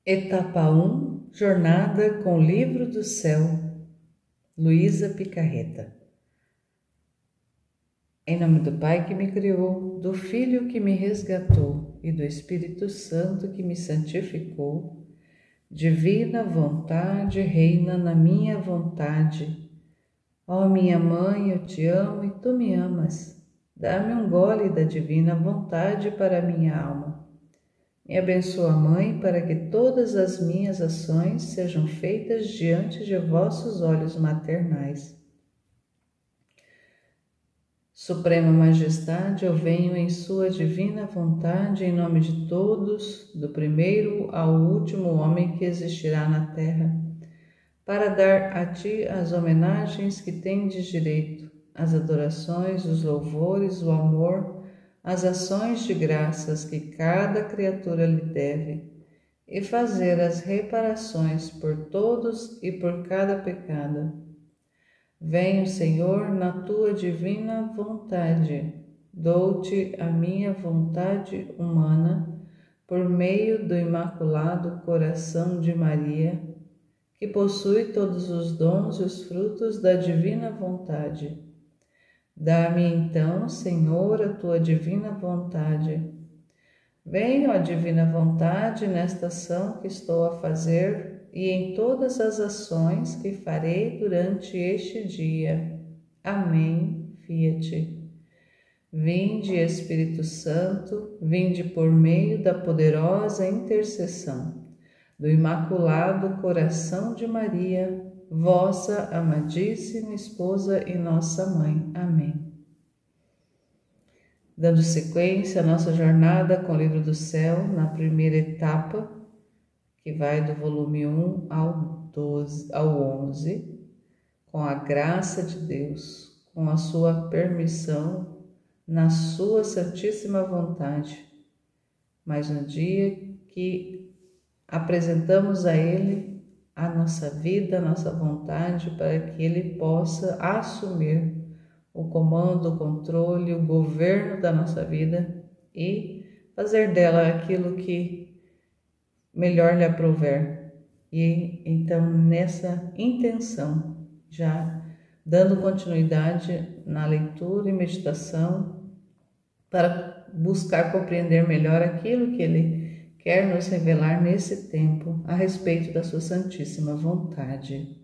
Etapa 1, Jornada com o Livro do Céu, Luísa Picarreta. Em nome do Pai que me criou, do Filho que me resgatou e do Espírito Santo que me santificou, divina vontade reina na minha vontade. Ó minha mãe, eu te amo e tu me amas. Dá-me um gole da divina vontade para minha alma. Me abençoa, Mãe, para que todas as minhas ações sejam feitas diante de vossos olhos maternais. Suprema Majestade, eu venho em sua divina vontade, em nome de todos, do primeiro ao último homem que existirá na terra, para dar a ti as homenagens que tendes direito, as adorações, os louvores, o amor, as ações de graças que cada criatura lhe deve, e fazer as reparações por todos e por cada pecado. Venho, Senhor, na tua divina vontade, dou-te a minha vontade humana, por meio do Imaculado Coração de Maria, que possui todos os dons e os frutos da divina vontade. Dá-me então, Senhor, a tua divina vontade. Venho a divina vontade nesta ação que estou a fazer e em todas as ações que farei durante este dia. Amém. Fiat. Vinde, Espírito Santo, vinde por meio da poderosa intercessão do Imaculado Coração de Maria, vossa amadíssima esposa e nossa mãe. Amém. Dando sequência à nossa jornada com o Livro do Céu, na primeira etapa, que vai do volume 1 ao 11, com a graça de Deus, com a sua permissão, na sua santíssima vontade. Mais um dia que apresentamos a Ele a nossa vida, a nossa vontade, para que Ele possa assumir o comando, o controle, o governo da nossa vida e fazer dela aquilo que melhor lhe aprouver. E então, nessa intenção, já dando continuidade na leitura e meditação, para buscar compreender melhor aquilo que Ele quer nos revelar nesse tempo a respeito da sua santíssima vontade.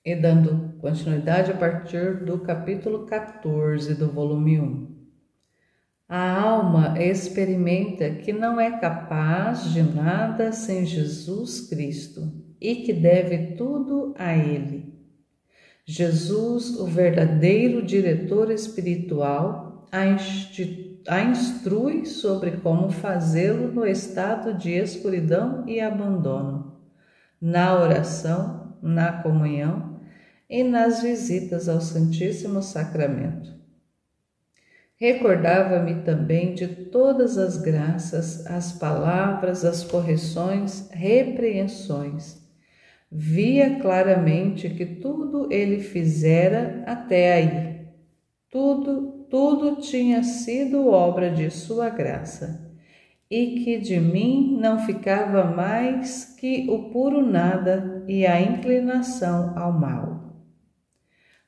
E dando continuidade a partir do capítulo 14 do volume 1. A alma experimenta que não é capaz de nada sem Jesus Cristo e que deve tudo a Ele. Jesus, o verdadeiro diretor espiritual, a instrui sobre como fazê-lo no estado de escuridão e abandono, na oração, na comunhão e nas visitas ao Santíssimo Sacramento. Recordava-me também de todas as graças, as palavras, as correções, repreensões. Via claramente que tudo ele fizera até aí. Tudo tinha sido obra de sua graça, e que de mim não ficava mais que o puro nada e a inclinação ao mal.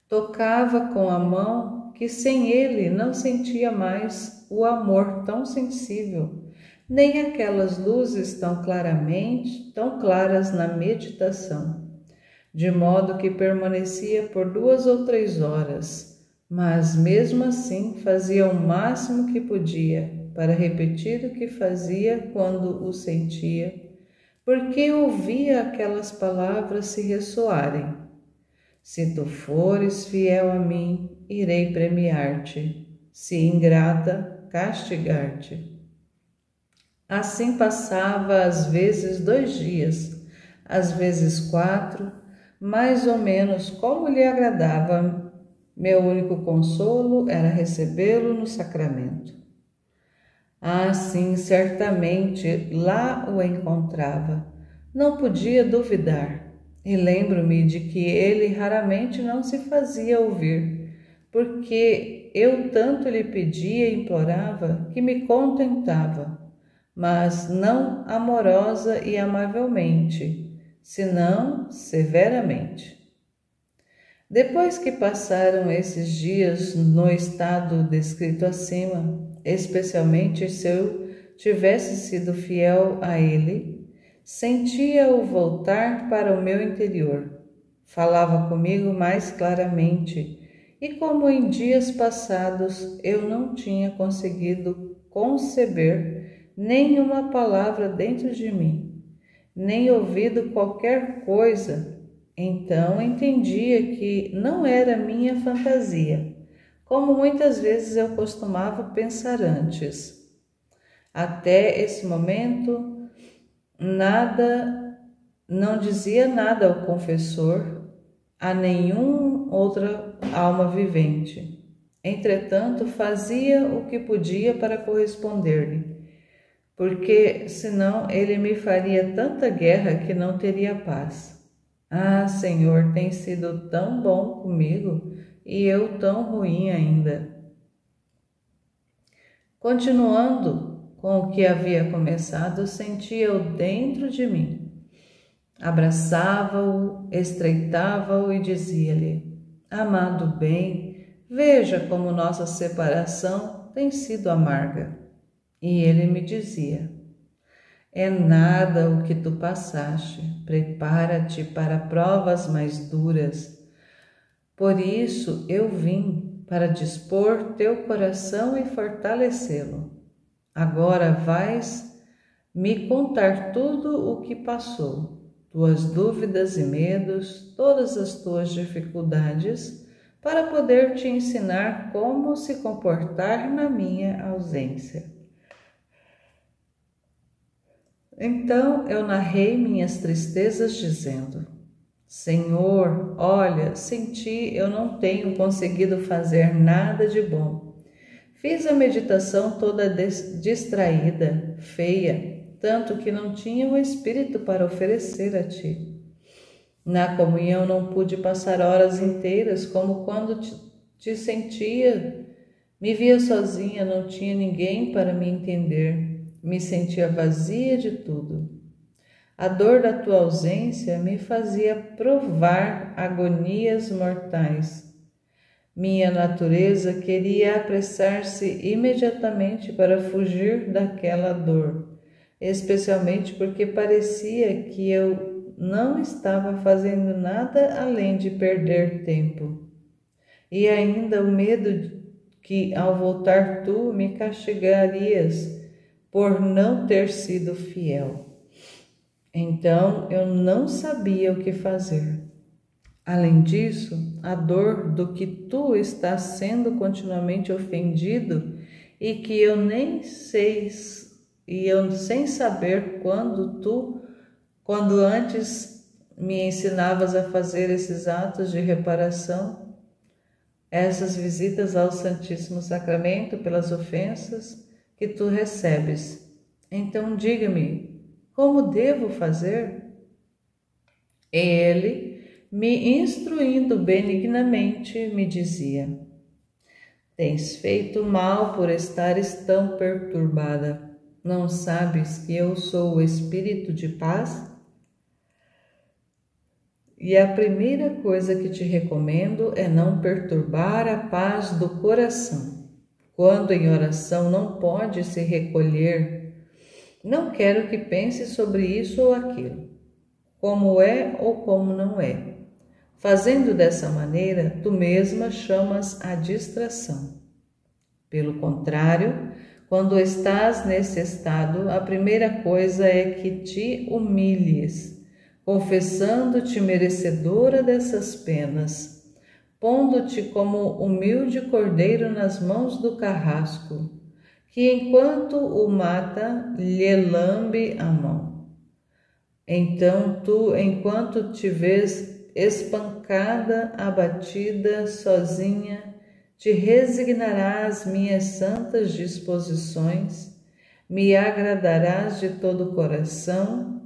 Tocava com a mão que sem ele não sentia mais o amor tão sensível, nem aquelas luzes tão claras na meditação, de modo que permanecia por 2 ou 3 horas, mas mesmo assim fazia o máximo que podia para repetir o que fazia quando o sentia, porque ouvia aquelas palavras se ressoarem. Se tu fores fiel a mim, irei premiar-te, se ingrata, castigar-te. Assim passava às vezes 2 dias, às vezes 4, mais ou menos como lhe agradava. Meu único consolo era recebê-lo no sacramento. Sim, certamente lá o encontrava. Não podia duvidar. E lembro-me de que ele raramente não se fazia ouvir, porque eu tanto lhe pedia e implorava que me contentava. mas não amorosa e amavelmente, senão severamente. Depois que passaram esses dias no estado descrito acima, especialmente se eu tivesse sido fiel a ele, sentia-o voltar para o meu interior. Falava comigo mais claramente, e como em dias passados eu não tinha conseguido conceber nenhuma palavra dentro de mim, nem ouvido qualquer coisa, então entendia que não era minha fantasia, como muitas vezes eu costumava pensar antes. Até esse momento, não dizia nada ao confessor, a nenhuma outra alma vivente. Entretanto, fazia o que podia para corresponder-lhe, porque senão ele me faria tanta guerra que não teria paz. Ah, Senhor, tem sido tão bom comigo e eu tão ruim ainda. Continuando com o que havia começado, sentia-o dentro de mim. Abraçava-o, estreitava-o e dizia-lhe: amado bem, veja como nossa separação tem sido amarga. E ele me dizia: é nada o que tu passaste, prepara-te para provas mais duras. Por isso eu vim, para dispor teu coração e fortalecê-lo. Agora vais me contar tudo o que passou, tuas dúvidas e medos, todas as tuas dificuldades, para poder te ensinar como se comportar na minha ausência. Então eu narrei minhas tristezas, dizendo: Senhor, olha, sem ti eu não tenho conseguido fazer nada de bom. Fiz a meditação toda distraída, feia, tanto que não tinha o espírito para oferecer a ti. Na comunhão não pude passar horas inteiras, como quando te sentia, me via sozinha, não tinha ninguém para me entender. Me sentia vazia de tudo. A dor da tua ausência me fazia provar agonias mortais. Minha natureza queria apressar-se imediatamente para fugir daquela dor, especialmente porque parecia que eu não estava fazendo nada além de perder tempo. E ainda o medo que, ao voltar, tu me castigarias por não ter sido fiel. Então eu não sabia o que fazer. Além disso, a dor do que tu estás sendo continuamente ofendido e que eu nem sei, e eu sem saber quando antes me ensinavas a fazer esses atos de reparação, essas visitas ao Santíssimo Sacramento pelas ofensas que tu recebes. Então diga-me, como devo fazer? Ele, me instruindo benignamente, me dizia: tens feito mal por estares tão perturbada. Não sabes que eu sou o Espírito de paz? E a primeira coisa que te recomendo é não perturbar a paz do coração. Quando em oração não pode se recolher, não quero que pense sobre isso ou aquilo, como é ou como não é. Fazendo dessa maneira, tu mesma chamas a distração. Pelo contrário, quando estás nesse estado, a primeira coisa é que te humilhes, confessando-te merecedora dessas penas, pondo-te como humilde cordeiro nas mãos do carrasco, que enquanto o mata, lhe lambe a mão. Então tu, enquanto te vês espancada, abatida, sozinha, te resignarás às minhas santas disposições, me agradarás de todo o coração,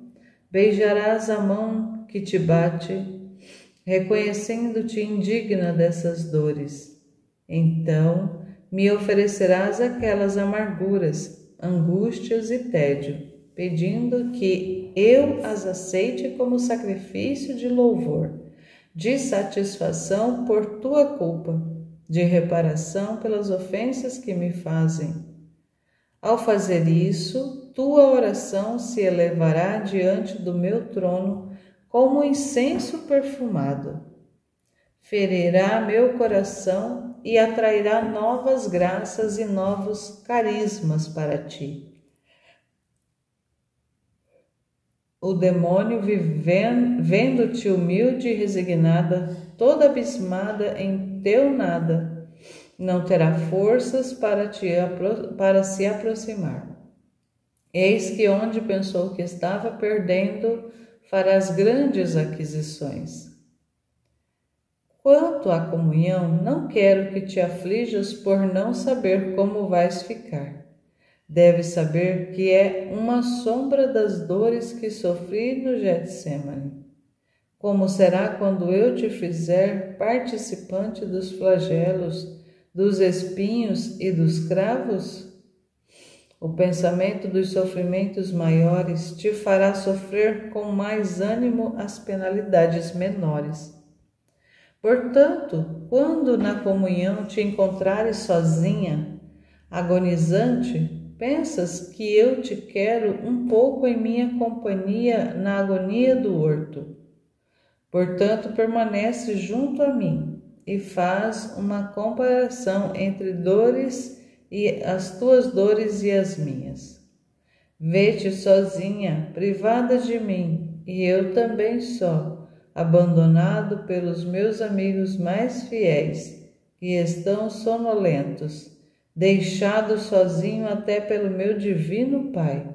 beijarás a mão que te bate, reconhecendo-te indigna dessas dores. Então me oferecerás aquelas amarguras, angústias e tédio, pedindo que eu as aceite como sacrifício de louvor, de satisfação por tua culpa, de reparação pelas ofensas que me fazem. Ao fazer isso, tua oração se elevará diante do meu trono como incenso perfumado. Ferirá meu coração e atrairá novas graças e novos carismas para ti. O demônio, vendo-te humilde e resignada, toda abismada em teu nada, não terá forças para se aproximar. Eis que onde pensou que estava perdendo, farás grandes aquisições. Quanto à comunhão, não quero que te aflijas por não saber como vais ficar. Deves saber que é uma sombra das dores que sofri no Getsêmani. Como será quando eu te fizer participante dos flagelos, dos espinhos e dos cravos? O pensamento dos sofrimentos maiores te fará sofrer com mais ânimo as penalidades menores. Portanto, quando na comunhão te encontrares sozinha, agonizante, pensas que eu te quero um pouco em minha companhia na agonia do horto. Portanto, permanece junto a mim e faz uma comparação entre dores e as tuas dores e as minhas. Vê-te sozinha, privada de mim, e eu também só, abandonado pelos meus amigos mais fiéis, que estão sonolentos, deixado sozinho até pelo meu divino Pai,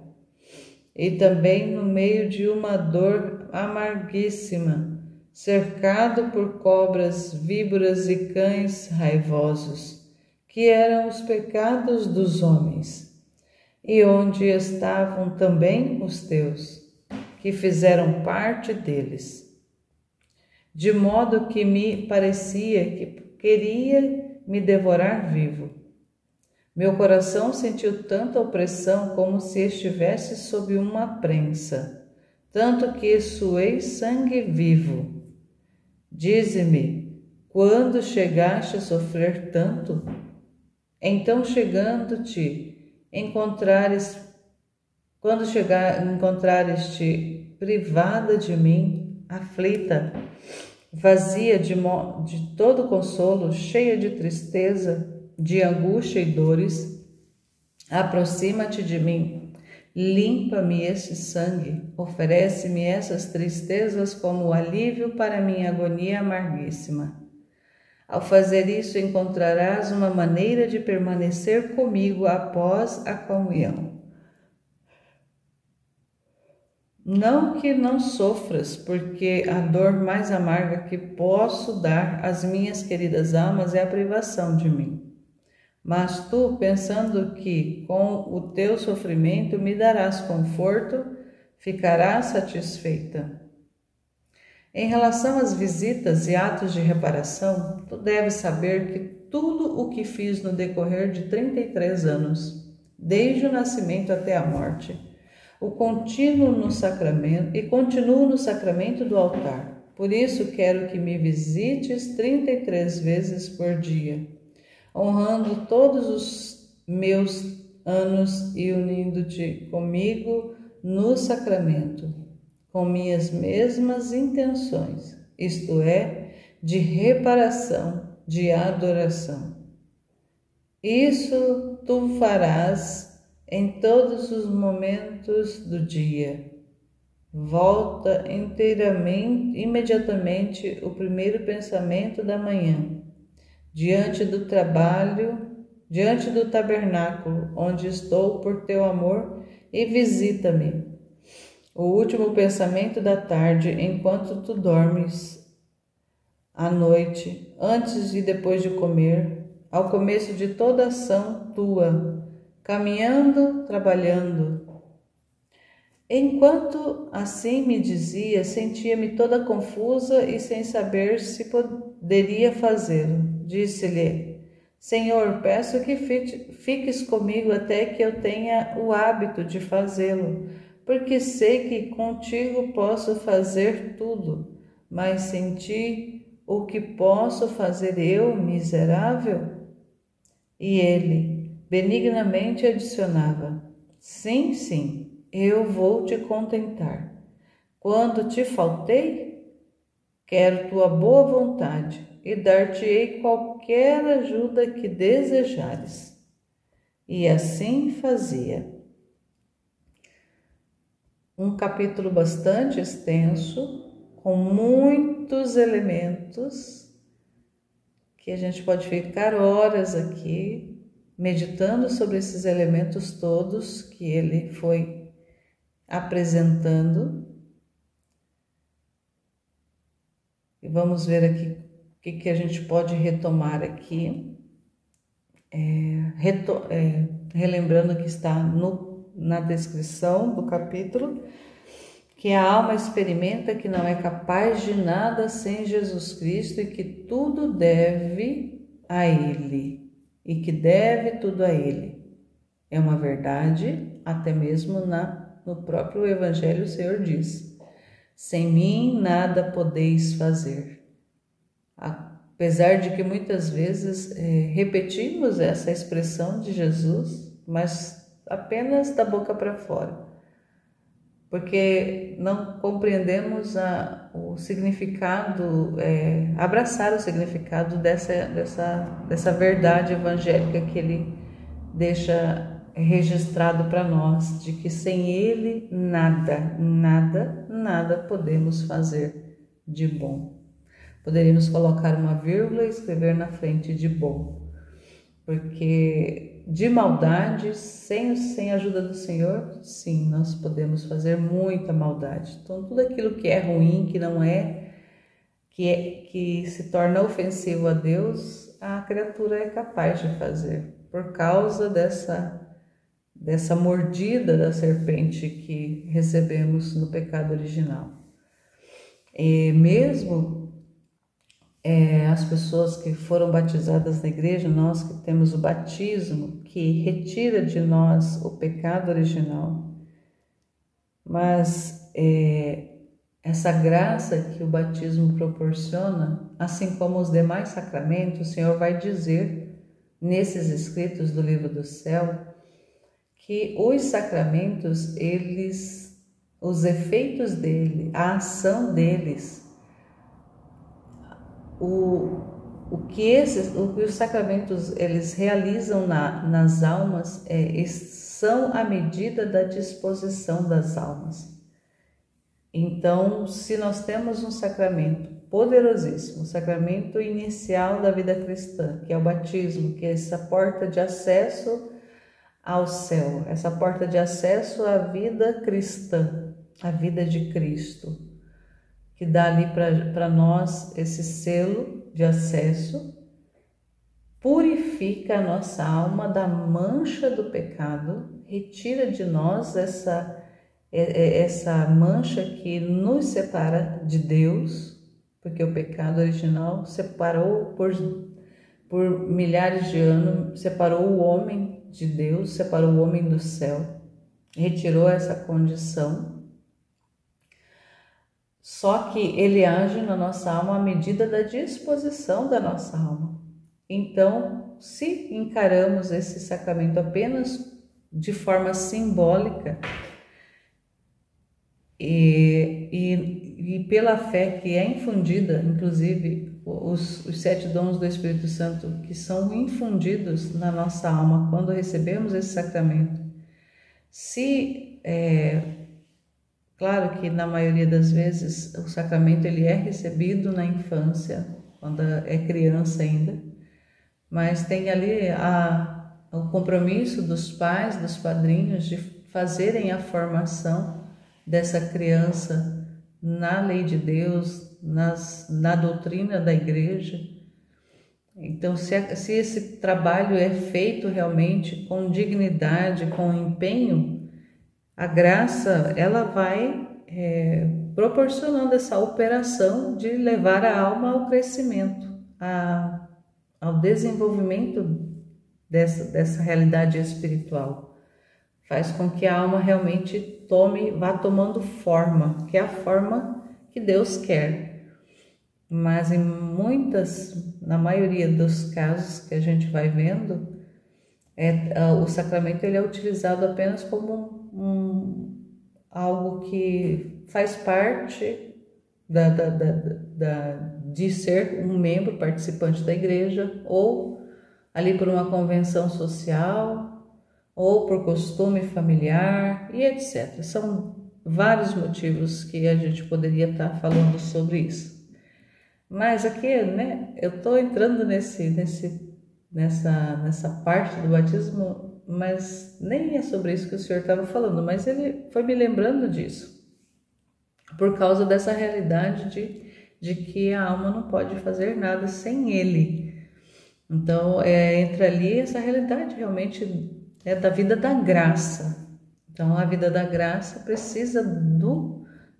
e também no meio de uma dor amarguíssima, cercado por cobras, víboras e cães raivosos, que eram os pecados dos homens, e onde estavam também os teus, que fizeram parte deles. De modo que me parecia que queria me devorar vivo. Meu coração sentiu tanta opressão como se estivesse sob uma prensa, tanto que suei sangue vivo. Dize-me, quando chegaste a sofrer tanto? Então encontrares-te privada de mim, aflita, vazia de todo consolo, cheia de tristeza, de angústia e dores, aproxima-te de mim, limpa-me esse sangue, oferece-me essas tristezas como alívio para minha agonia amarguíssima. Ao fazer isso, encontrarás uma maneira de permanecer comigo após a comunhão. Não que não sofras, porque a dor mais amarga que posso dar às minhas queridas almas é a privação de mim. Mas tu, pensando que com o teu sofrimento me darás conforto, ficarás satisfeita. Em relação às visitas e atos de reparação, tu deves saber que tudo o que fiz no decorrer de 33 anos, desde o nascimento até a morte, continuo no sacramento do altar. Por isso quero que me visites 33 vezes por dia, honrando todos os meus anos e unindo-te comigo no sacramento, com minhas mesmas intenções, isto é, de reparação, de adoração. Isso tu farás em todos os momentos do dia. Volta imediatamente o primeiro pensamento da manhã, diante do tabernáculo, onde estou por teu amor, e visita-me. O último pensamento da tarde, enquanto tu dormes, à noite, antes e depois de comer, ao começo de toda ação tua, caminhando, trabalhando. Enquanto assim me dizia, sentia-me toda confusa e sem saber se poderia fazê-lo. Disse-lhe: Senhor, peço que fiques comigo até que eu tenha o hábito de fazê-lo, porque sei que contigo posso fazer tudo, mas sem ti, o que posso fazer eu, miserável? E ele benignamente adicionava: sim, sim, eu vou te contentar. Quando te faltei, quero tua boa vontade e dar-te-ei qualquer ajuda que desejares. E assim fazia. Um capítulo bastante extenso, com muitos elementos, que a gente pode ficar horas aqui meditando sobre esses elementos todos que ele foi apresentando. E vamos ver aqui o que a gente pode retomar aqui, relembrando que está na descrição do capítulo, que a alma experimenta que não é capaz de nada sem Jesus Cristo e que tudo deve a Ele, e que deve tudo a Ele. É uma verdade, até mesmo no próprio Evangelho o Senhor diz: sem mim nada podeis fazer. Apesar de que muitas vezes repetimos essa expressão de Jesus, mas apenas da boca para fora, porque não compreendemos o significado, abraçar o significado dessa verdade evangélica que ele deixa registrado para nós, de que sem ele nada podemos fazer de bom. Poderíamos colocar uma vírgula e escrever na frente de bom, porque de maldade, sem a ajuda do Senhor, sim, nós podemos fazer muita maldade. Então, tudo aquilo que é ruim, que não que se torna ofensivo a Deus, a criatura é capaz de fazer, por causa dessa mordida da serpente que recebemos no pecado original. E mesmo as pessoas que foram batizadas na igreja, nós que temos o batismo, que retira de nós o pecado original, mas essa graça que o batismo proporciona, assim como os demais sacramentos, o Senhor vai dizer nesses escritos do livro do céu, que os sacramentos, os efeitos dele, a ação deles, o que os sacramentos eles realizam nas almas são à medida da disposição das almas. Então, se nós temos um sacramento poderosíssimo, o sacramento inicial da vida cristã, que é o batismo, que é essa porta de acesso ao céu, essa porta de acesso à vida cristã, à vida de Cristo, que dá ali para nós esse selo de acesso, purifica a nossa alma da mancha do pecado, retira de nós essa mancha que nos separa de Deus, porque o pecado original separou por milhares de anos, separou o homem de Deus, separou o homem do céu, retirou essa condição. Só que ele age na nossa alma à medida da disposição da nossa alma. Então, se encaramos esse sacramento apenas de forma simbólica e pela fé que é infundida, inclusive os 7 dons do Espírito Santo que são infundidos na nossa alma quando recebemos esse sacramento, claro que na maioria das vezes o sacramento ele é recebido na infância, quando é criança ainda, mas tem ali o compromisso dos pais, dos padrinhos de fazerem a formação dessa criança na lei de Deus, na doutrina da igreja. Então, se esse trabalho é feito realmente com dignidade, com empenho, a graça ela vai proporcionando essa operação de levar a alma ao crescimento, ao desenvolvimento dessa realidade espiritual. Faz com que a alma realmente vá tomando forma, que é a forma que Deus quer. Mas na maioria dos casos que a gente vai vendo, o sacramento ele é utilizado apenas como algo que faz parte de ser um membro participante da igreja, ou ali por uma convenção social, ou por costume familiar e etc. São vários motivos que a gente poderia estar falando sobre isso. Mas aqui, né, eu estou entrando nessa parte do batismo, mas nem é sobre isso que o senhor estava falando, mas ele foi me lembrando disso, por causa dessa realidade de que a alma não pode fazer nada sem ele. Então, entra ali essa realidade realmente da vida da graça. Então, a vida da graça precisa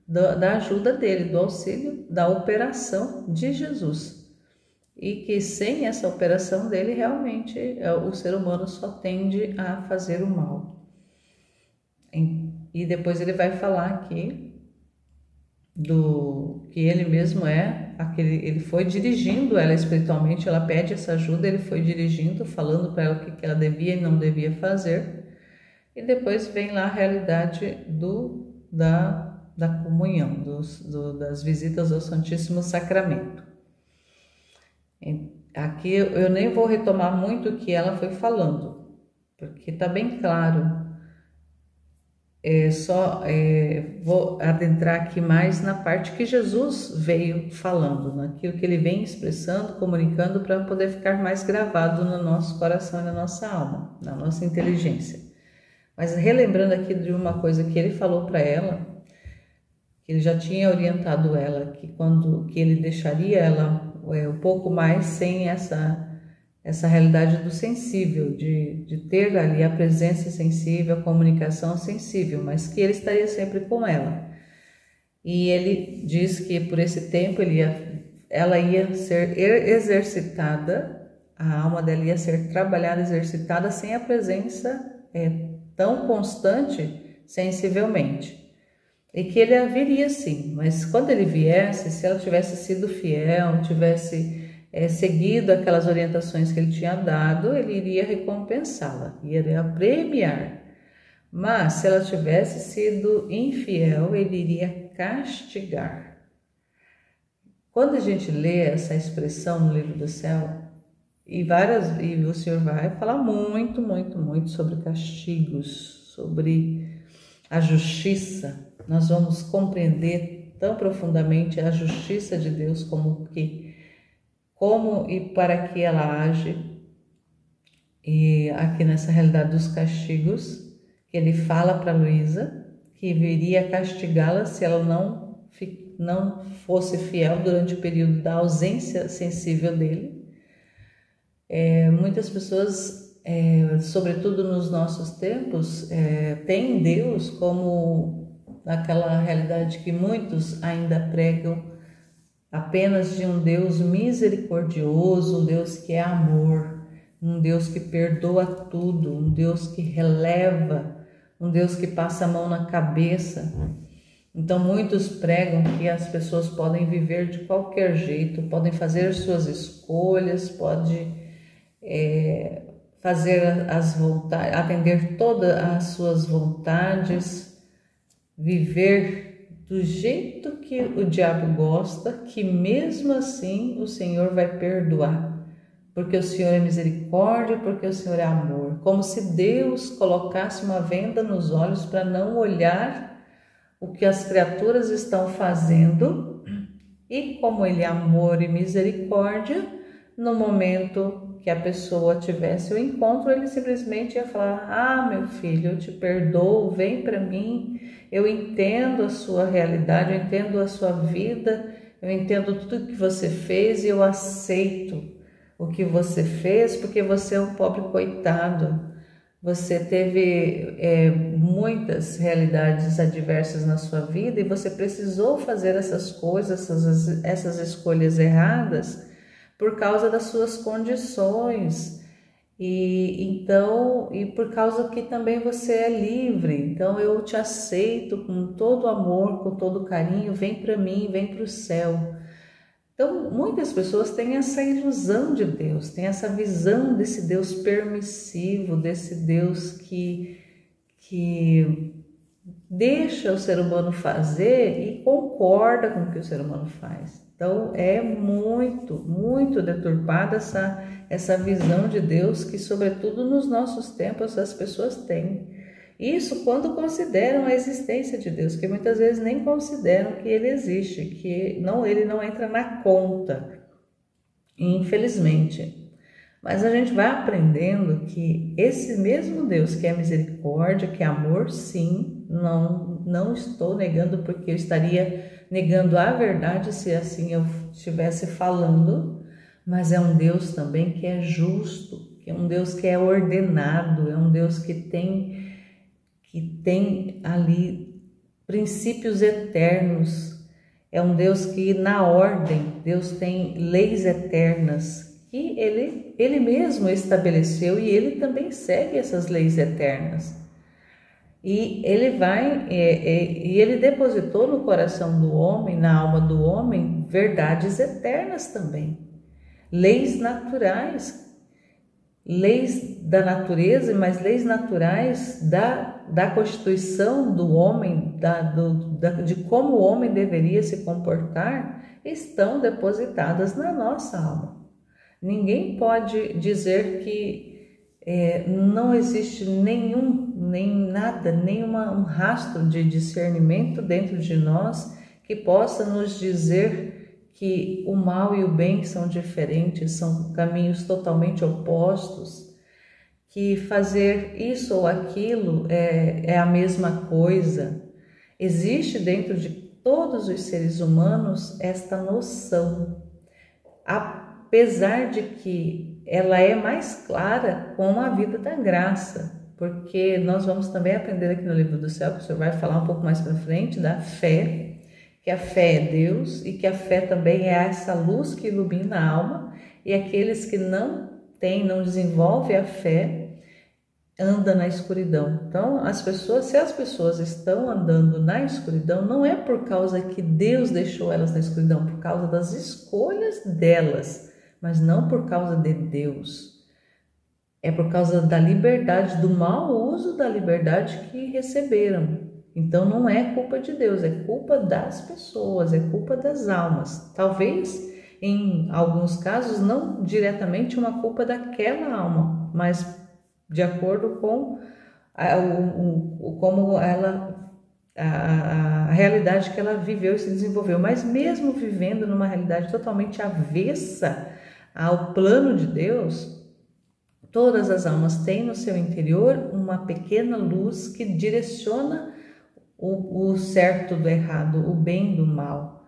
da ajuda dele, do auxílio, da operação de Jesus. E que sem essa operação dele, realmente, o ser humano só tende a fazer o mal. E depois ele vai falar aqui que ele mesmo ele foi dirigindo ela espiritualmente, ela pede essa ajuda, ele foi dirigindo, falando para ela o que ela devia e não devia fazer. E depois vem lá a realidade da comunhão, das visitas ao Santíssimo Sacramento. Aqui eu nem vou retomar muito o que ela foi falando, porque está bem claro. Vou adentrar aqui mais na parte que Jesus veio falando, naquilo que ele vem expressando, comunicando, para poder ficar mais gravado no nosso coração e na nossa alma, na nossa inteligência. Mas relembrando aqui de uma coisa que ele falou para ela, que ele já tinha orientado ela, que ele deixaria ela um pouco mais sem essa realidade do sensível, de ter ali a presença sensível, a comunicação sensível, mas que ele estaria sempre com ela. E ele diz que por esse tempo ela ia ser exercitada, a alma dela ia ser trabalhada, exercitada, sem a presença tão constante sensivelmente. E que ele haveria sim, mas quando ele viesse, se ela tivesse sido fiel, tivesse seguido aquelas orientações que ele tinha dado, ele iria recompensá-la, iria premiar. Mas se ela tivesse sido infiel, ele iria castigar. Quando a gente lê essa expressão no Livro do Céu, e o Senhor vai falar muito, muito, muito sobre castigos, sobre a justiça, nós vamos compreender tão profundamente a justiça de Deus como e para que ela age. E aqui nessa realidade dos castigos, que ele fala para Luísa que viria castigá-la se ela não fosse fiel durante o período da ausência sensível dele. Muitas pessoas, sobretudo nos nossos tempos, têm Deus como aquela realidade que muitos ainda pregam, apenas de um Deus misericordioso, um Deus que é amor, um Deus que perdoa tudo, um Deus que releva, um Deus que passa a mão na cabeça. Então muitos pregam que as pessoas podem viver de qualquer jeito, podem fazer suas escolhas, podem atender todas as suas vontades, viver do jeito que o diabo gosta, que mesmo assim o Senhor vai perdoar, porque o Senhor é misericórdia, porque o Senhor é amor, como se Deus colocasse uma venda nos olhos para não olhar o que as criaturas estão fazendo, e como Ele é amor e misericórdia, no momento que a pessoa tivesse o encontro, Ele simplesmente ia falar: ah, meu filho, eu te perdoo, vem para mim, eu entendo a sua realidade, eu entendo a sua vida, eu entendo tudo que você fez e eu aceito o que você fez, porque você é um pobre coitado. Você teve muitas realidades adversas na sua vida e você precisou fazer essas coisas, essas escolhas erradas, por causa das suas condições. E por causa que também você é livre, então eu te aceito com todo amor, com todo carinho, vem para mim, vem para o céu. Então muitas pessoas têm essa ilusão de Deus, têm essa visão desse Deus permissivo, desse Deus que deixa o ser humano fazer e concorda com o que o ser humano faz. Então é muito deturpada essa visão de Deus que, sobretudo nos nossos tempos, as pessoas têm. Isso quando consideram a existência de Deus, que muitas vezes nem consideram que ele existe, que ele não entra na conta, infelizmente. Mas a gente vai aprendendo que esse mesmo Deus que é misericórdia, que é amor, sim, não estou negando, porque eu estaria negando a verdade se assim eu estivesse falando, mas é um Deus também que é justo, que é um Deus que é ordenado, é um Deus que tem ali princípios eternos, é um Deus que na ordem, Deus tem leis eternas, que ele mesmo estabeleceu e ele também segue essas leis eternas. E ele depositou no coração do homem, na alma do homem, verdades eternas também. Leis naturais, leis da natureza, mas leis naturais da constituição do homem, de como o homem deveria se comportar, estão depositadas na nossa alma. Ninguém pode dizer que não existe nenhum rastro de discernimento dentro de nós que possa nos dizer que o mal e o bem são diferentes, são caminhos totalmente opostos, que fazer isso ou aquilo é a mesma coisa. Existe dentro de todos os seres humanos esta noção, apesar de que ela é mais clara com a vida da graça, porque nós vamos também aprender aqui no Livro do Céu, que o senhor vai falar um pouco mais para frente, da fé, que a fé é Deus e que a fé também é essa luz que ilumina a alma, e aqueles que não desenvolvem a fé, andam na escuridão. Então, se as pessoas estão andando na escuridão, não é por causa que Deus deixou elas na escuridão, por causa das escolhas delas, mas não por causa de Deus. É por causa da liberdade, do mau uso da liberdade que receberam. Então não é culpa de Deus, é culpa das pessoas, é culpa das almas. Talvez, em alguns casos, não diretamente uma culpa daquela alma, mas de acordo com como a realidade que ela viveu e se desenvolveu. Mas mesmo vivendo numa realidade totalmente avessa ao plano de Deus, todas as almas têm no seu interior uma pequena luz que direciona o certo do errado, o bem do mal.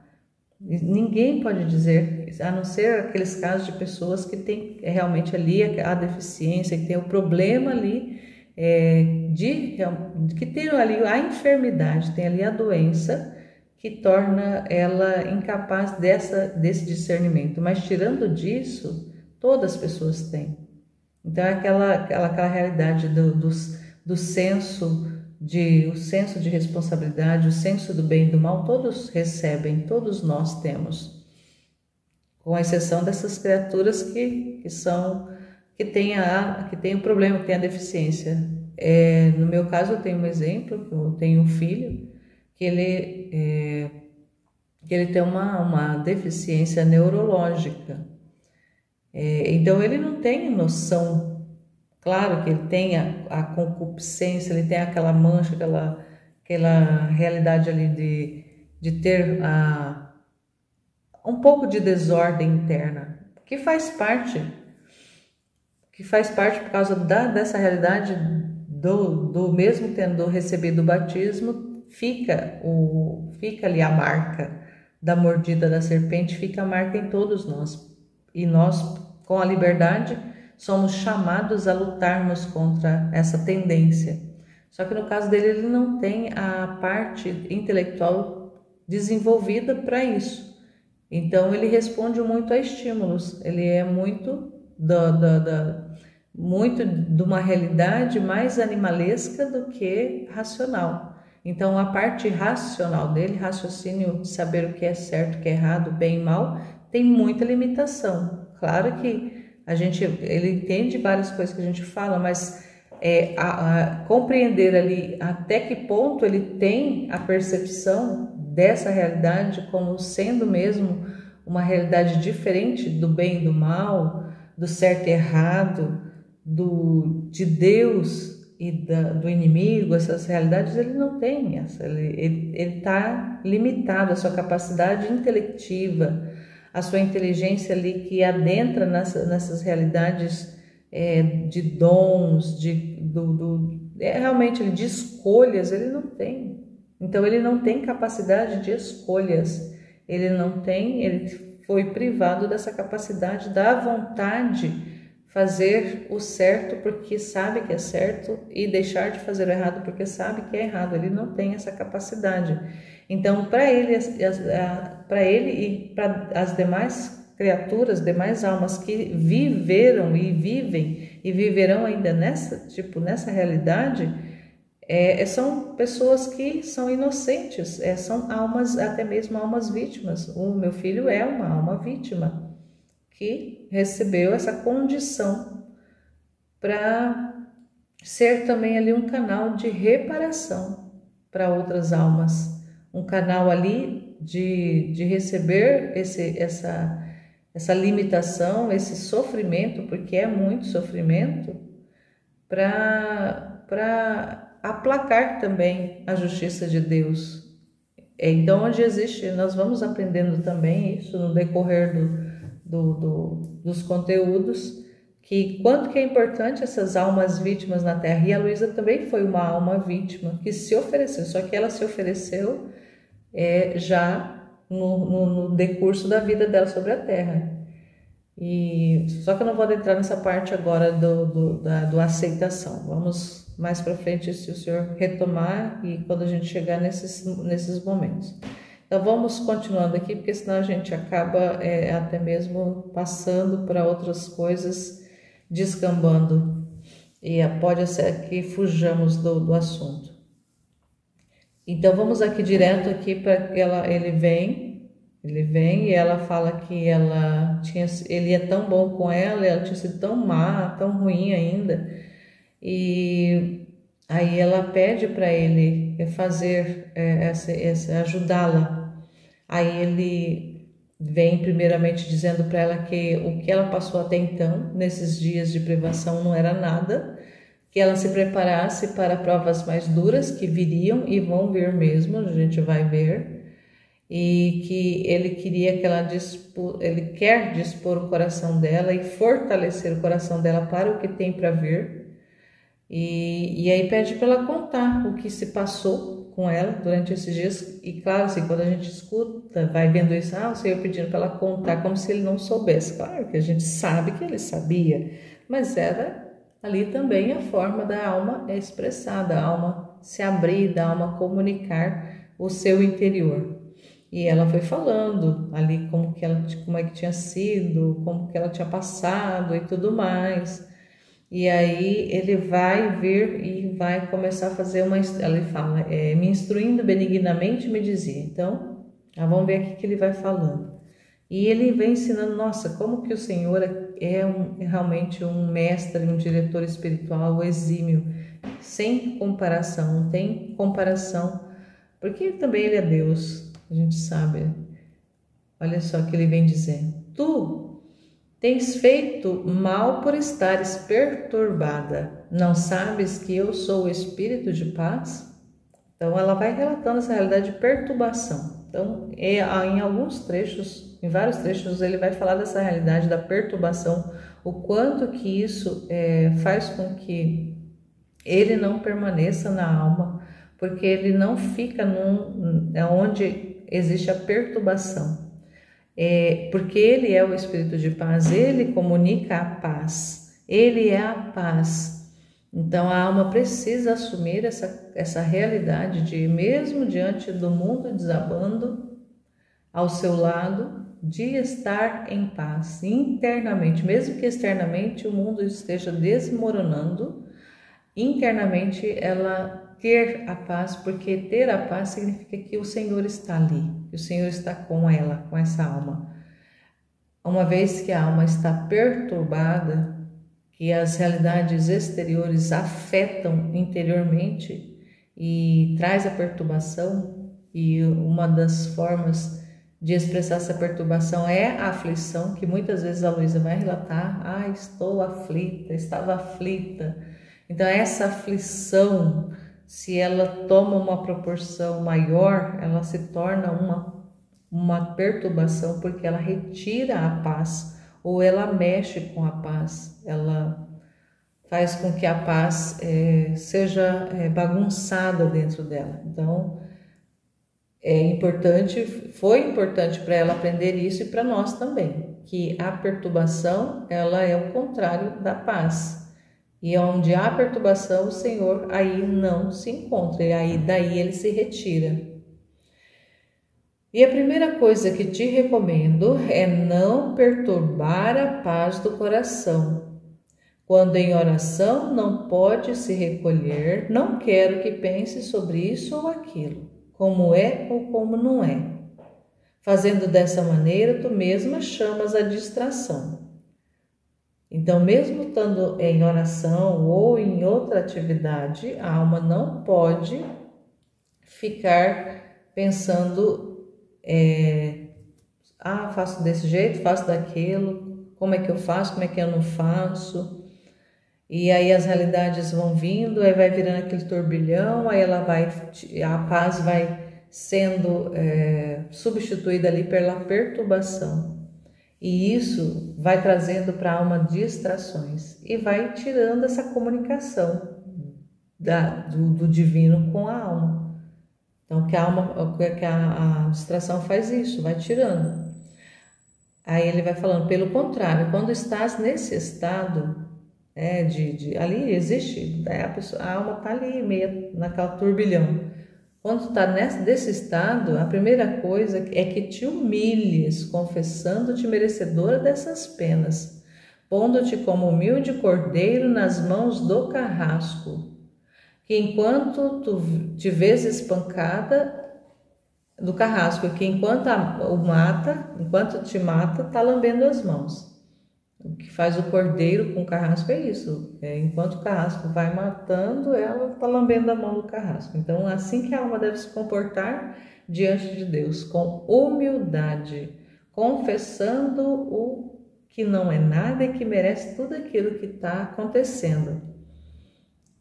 Ninguém pode dizer, a não ser aqueles casos de pessoas que têm realmente ali a deficiência, que tem o problema ali, que tem ali a enfermidade, tem ali a doença que torna ela incapaz desse discernimento. Mas tirando disso, todas as pessoas têm. Então é aquela realidade do senso de responsabilidade, o senso do bem e do mal, todos recebem, todos nós temos, com exceção dessas criaturas que têm um problema, que têm a deficiência. No meu caso, eu tenho um exemplo, eu tenho um filho que ele tem uma deficiência neurológica. Então ele não tem noção. Claro que ele tem a concupiscência, ele tem aquela mancha, aquela realidade ali de ter um pouco de desordem interna, que faz parte por causa dessa realidade do mesmo tendo recebido o batismo, fica ali a marca da mordida da serpente, fica a marca em todos nós. E nós, com a liberdade, somos chamados a lutarmos contra essa tendência. Só que no caso dele, ele não tem a parte intelectual desenvolvida para isso. Então ele responde muito a estímulos, ele é muito muito de uma realidade mais animalesca do que racional. Então a parte racional dele, raciocínio, saber o que é certo, o que é errado, bem e mal, tem muita limitação. Claro que ele entende várias coisas que a gente fala, mas compreender ali até que ponto ele tem a percepção dessa realidade como sendo mesmo uma realidade diferente do bem e do mal, do certo e errado, de Deus e do inimigo, essas realidades ele não tem, ele está limitado, a sua capacidade intelectiva, a sua inteligência ali que adentra nessas realidades de dons, realmente de escolhas, ele não tem. Então ele não tem capacidade de escolhas, ele foi privado dessa capacidade da vontade fazer o certo porque sabe que é certo e deixar de fazer o errado porque sabe que é errado. Ele não tem essa capacidade. Então, para ele e para as demais criaturas, demais almas que viveram e vivem e viverão ainda nessa realidade, são pessoas que são inocentes, são almas, até mesmo almas vítimas. O meu filho é uma alma vítima que recebeu essa condição para ser também ali um canal de reparação para outras almas, um canal ali de receber essa limitação, esse sofrimento, porque é muito sofrimento, para aplacar também a justiça de Deus. Então, onde existe, nós vamos aprendendo também isso no decorrer dos conteúdos, que quanto que é importante essas almas vítimas na Terra. E a Luísa também foi uma alma vítima que se ofereceu, só que ela se ofereceu já no decurso da vida dela sobre a Terra. Só que eu não vou entrar nessa parte agora do aceitação. Vamos mais para frente, se o senhor retomar e quando a gente chegar nesses momentos. Então vamos continuando aqui, porque senão a gente acaba até mesmo passando para outras coisas, descambando, e pode ser que fujamos do assunto. Então vamos aqui direto aqui para ele vem e ela fala que ele é tão bom com ela tinha sido tão má, tão ruim ainda, e aí ela pede para ele fazer ajudá-la. Aí ele vem primeiramente dizendo para ela que o que ela passou até então, nesses dias de privação, não era nada, que ela se preparasse para provas mais duras que viriam e vão vir mesmo, a gente vai ver, e que ele queria que ele quer dispor o coração dela e fortalecer o coração dela para o que tem para vir. E aí pede para ela contar o que se passou com ela durante esses dias. E claro, assim, quando a gente escuta, vai vendo isso, o Senhor pedindo para ela contar como se ele não soubesse. Claro que a gente sabe que ele sabia, mas era ali também a forma da alma expressar, da alma se abrir, da alma comunicar o seu interior. E ela foi falando ali como é que tinha sido, como que ela tinha passado e tudo mais. E aí ele vai vir e vai começar a fazer ele fala, me instruindo benignamente, me dizia. Então, vamos ver aqui que ele vai falando. E ele vem ensinando, nossa, como que o Senhor é realmente um mestre, um diretor espiritual exímio, sem comparação, não tem comparação, porque também ele é Deus, a gente sabe. Olha só o que ele vem dizendo. Tu tens feito mal por estares perturbada. Não sabes que eu sou o espírito de paz? Então, ela vai relatando essa realidade de perturbação. Então, em alguns trechos, em vários trechos, ele vai falar dessa realidade da perturbação, o quanto que isso faz com que ele não permaneça na alma, porque ele não fica onde existe a perturbação. Porque ele é o Espírito de paz, ele comunica a paz, ele é a paz. Então a alma precisa assumir essa realidade de, mesmo diante do mundo desabando, ao seu lado, de estar em paz internamente, mesmo que externamente o mundo esteja desmoronando, internamente ela ter a paz, porque ter a paz significa que o Senhor está ali, que o Senhor está com ela, com essa alma. Uma vez que a alma está perturbada, que as realidades exteriores afetam interiormente e traz a perturbação, e uma das formas de expressar essa perturbação é a aflição, que muitas vezes a Luísa vai relatar, estou aflita, estava aflita. Então essa aflição, se ela toma uma proporção maior, ela se torna uma perturbação, porque ela retira a paz, ou ela mexe com a paz, ela faz com que a paz seja bagunçada dentro dela. Então, foi importante para ela aprender isso e para nós também, que a perturbação, ela é o contrário da paz. E onde há perturbação, o Senhor aí não se encontra, e daí ele se retira. E a primeira coisa que te recomendo é não perturbar a paz do coração. Quando em oração não pode se recolher, não quero que pense sobre isso ou aquilo, como é ou como não é. Fazendo dessa maneira, tu mesma chamas a distração. Então, mesmo estando em oração ou em outra atividade, a alma não pode ficar pensando, faço desse jeito, faço daquilo, como é que eu faço, como é que eu não faço. E aí as realidades vão vindo, aí vai virando aquele turbilhão, aí a paz vai sendo substituída ali pela perturbação. E isso vai trazendo para a alma distrações e vai tirando essa comunicação do divino com a alma. Então, que a distração faz isso, vai tirando. Aí ele vai falando, pelo contrário, quando estás nesse estado, ali existe, a alma está ali, meio naquela turbilhão. Quando está desse estado, a primeira coisa é que te humilhes, confessando-te merecedora dessas penas, pondo-te como humilde cordeiro nas mãos do carrasco, que enquanto tu te vês espancada do carrasco, que enquanto te mata, está lambendo as mãos. O que faz o cordeiro com o carrasco é isso. Enquanto o carrasco vai matando, ela está lambendo a mão do carrasco. Então, assim que a alma deve se comportar diante de Deus, com humildade, confessando o que não é nada e que merece tudo aquilo que está acontecendo.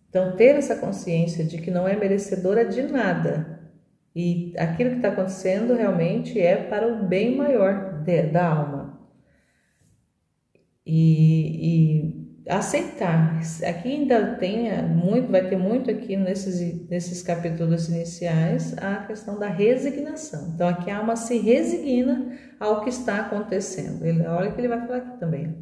Então, ter essa consciência de que não é merecedora de nada e aquilo que está acontecendo realmente é para o bem maior da alma. E aceitar. Aqui ainda vai ter muito aqui nesses capítulos iniciais a questão da resignação. Então aqui a alma se resigna ao que está acontecendo. Olha o que ele vai falar aqui também.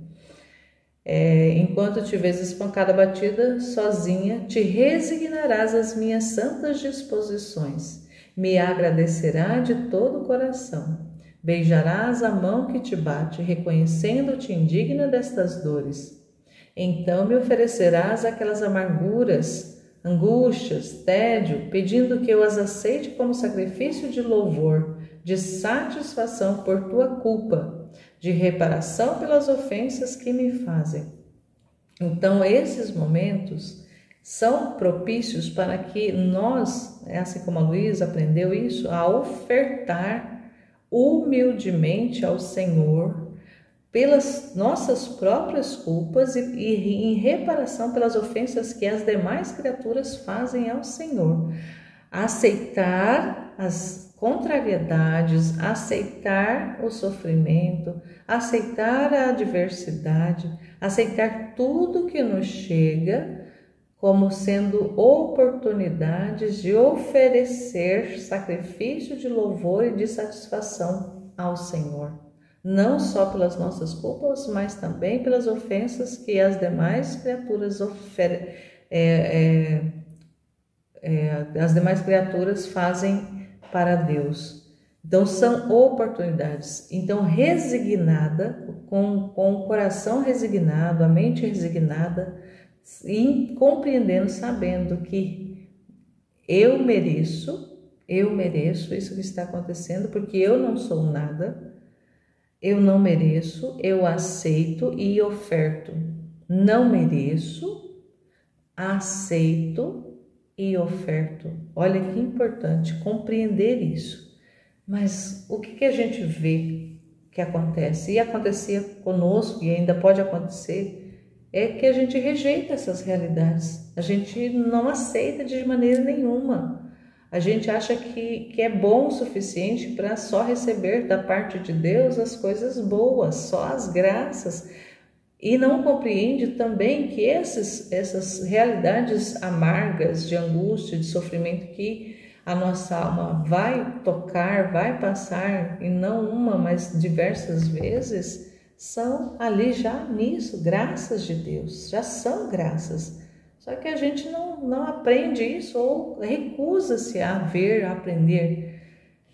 Enquanto te vês espancada, batida, sozinha, te resignarás às minhas santas disposições. Me agradecerá de todo o coração. Beijarás a mão que te bate, reconhecendo-te indigna destas dores. Então me oferecerás aquelas amarguras, angústias, tédio, pedindo que eu as aceite como sacrifício de louvor, de satisfação por tua culpa, de reparação pelas ofensas que me fazem. Então esses momentos são propícios para que nós, assim como a Luísa aprendeu isso, a ofertar humildemente ao Senhor pelas nossas próprias culpas e em reparação pelas ofensas que as demais criaturas fazem ao Senhor. Aceitar as contrariedades, aceitar o sofrimento, aceitar a adversidade, aceitar tudo que nos chega como sendo oportunidades de oferecer sacrifício de louvor e de satisfação ao Senhor. Não só pelas nossas culpas, mas também pelas ofensas que as demais criaturas fazem para Deus. Então são oportunidades. Então resignada, com o coração resignado, a mente resignada, e compreendendo, sabendo que eu mereço isso que está acontecendo, porque eu não sou nada, eu não mereço, eu aceito e oferto. Não mereço, aceito e oferto. Olha que importante compreender isso. Mas o que a gente vê que acontece? E acontecia conosco, e ainda pode acontecer, é que a gente rejeita essas realidades. A gente não aceita de maneira nenhuma. A gente acha que é bom o suficiente para só receber da parte de Deus as coisas boas, só as graças. E não compreende também que essas realidades amargas de angústia, de sofrimento que a nossa alma vai tocar, vai passar, e não uma, mas diversas vezes, são ali já nisso, graças de Deus, já são graças. Só que a gente não aprende isso ou recusa-se a ver, a aprender,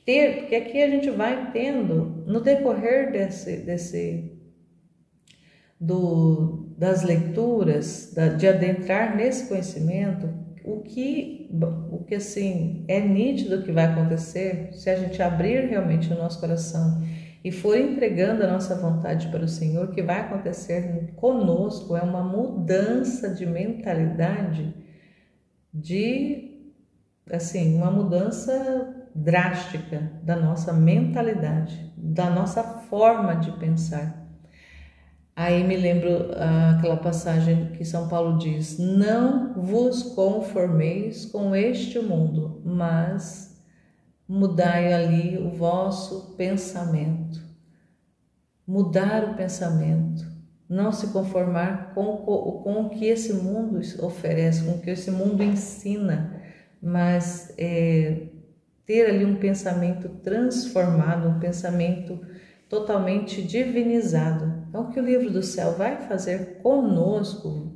porque aqui a gente vai tendo, no decorrer das leituras, de adentrar nesse conhecimento, o que assim é nítido que vai acontecer se a gente abrir realmente o nosso coração e for entregando a nossa vontade para o Senhor, o que vai acontecer conosco é uma mudança de mentalidade, uma mudança drástica da nossa mentalidade, da nossa forma de pensar. Aí me lembro aquela passagem que São Paulo diz: não vos conformeis com este mundo, mas mudai ali o vosso pensamento. Mudar o pensamento, não se conformar com o que esse mundo oferece, com o que esse mundo ensina, mas ter ali um pensamento transformado, um pensamento totalmente divinizado. Então, o que o livro do céu vai fazer conosco,